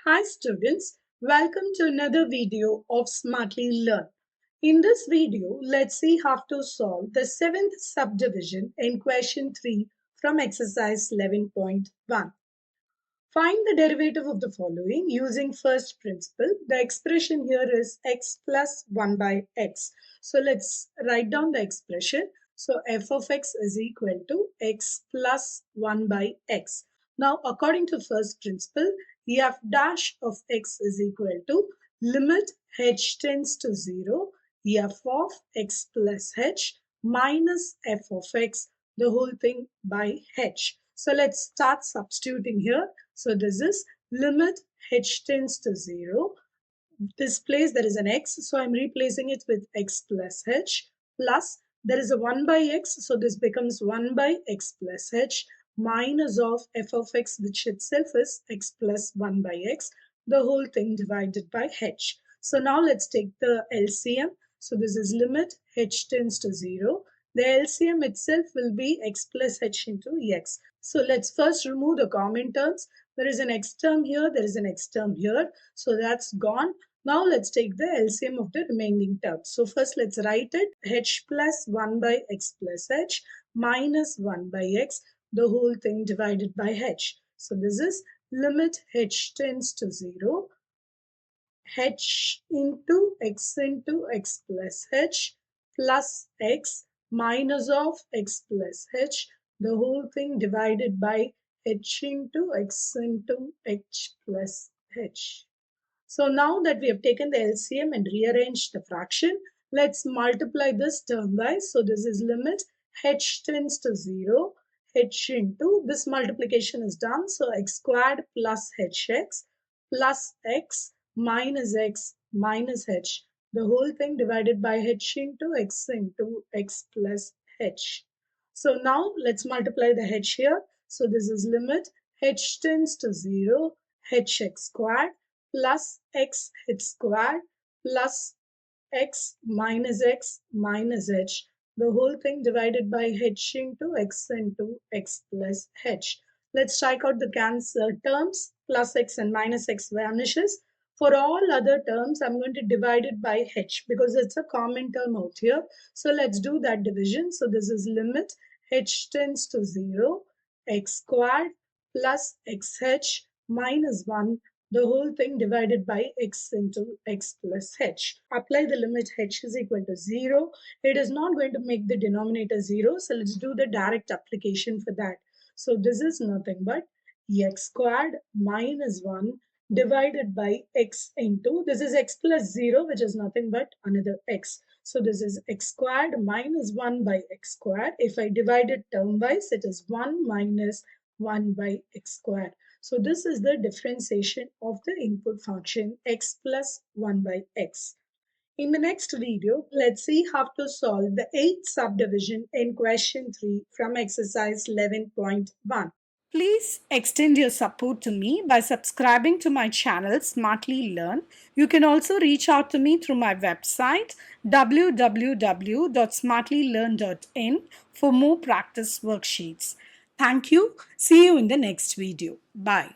Hi students, welcome to another video of Smartly Learn. In this video, let's see how to solve the 7th subdivision in question 3 from exercise 11.1. Find the derivative of the following using first principle. The expression here is x plus 1 by x. So let's write down the expression. So f of x is equal to x plus 1 by x. Now according to first principle, f dash of x is equal to limit h tends to 0, f of x plus h minus f of x, the whole thing by h. So let's start substituting here. So this is limit h tends to 0. This place there is an x, so I'm replacing it with x plus h, plus there is a 1 by x, so this becomes 1 by x plus h minus of f of x, which itself is x plus 1 by x, the whole thing divided by h. So now let's take the LCM. So this is limit h tends to 0. The LCM itself will be x plus h into x. So let's first remove the common terms. There is an x term here, there is an x term here. So that's gone. Now let's take the LCM of the remaining terms. So first let's write it h plus 1 by x plus h minus 1 by x, the whole thing divided by h. So this is limit h tends to 0, h into x plus h plus x minus of x plus h, the whole thing divided by h into h plus h. So now that we have taken the LCM and rearranged the fraction, let's multiply this term-wise. So this is limit h tends to 0, h into, this multiplication is done, so x squared plus hx plus x minus h, the whole thing divided by h into x plus h. So now let's multiply the h here. So this is limit h tends to 0, hx squared plus x h squared plus x minus h, the whole thing divided by h into x plus h. Let's strike out the cancel terms. Plus x and minus x vanishes. For all other terms, I'm going to divide it by h because it's a common term out here. So let's do that division. So this is limit h tends to 0, x squared plus xh minus 1, the whole thing divided by x into x plus h. Apply the limit h is equal to 0. It is not going to make the denominator 0. So let's do the direct application for that. So this is nothing but x squared minus 1 divided by x into, this is x plus 0, which is nothing but another x. So this is x squared minus 1 by x squared. If I divide it term-wise, it is 1 minus 1 by x squared. So this is the differentiation of the input function x plus 1 by x. In the next video, let's see how to solve the 8th subdivision in question 3 from exercise 11.1. Please extend your support to me by subscribing to my channel Smartly Learn. You can also reach out to me through my website www.smartlylearn.in for more practice worksheets. Thank you. See you in the next video. Bye.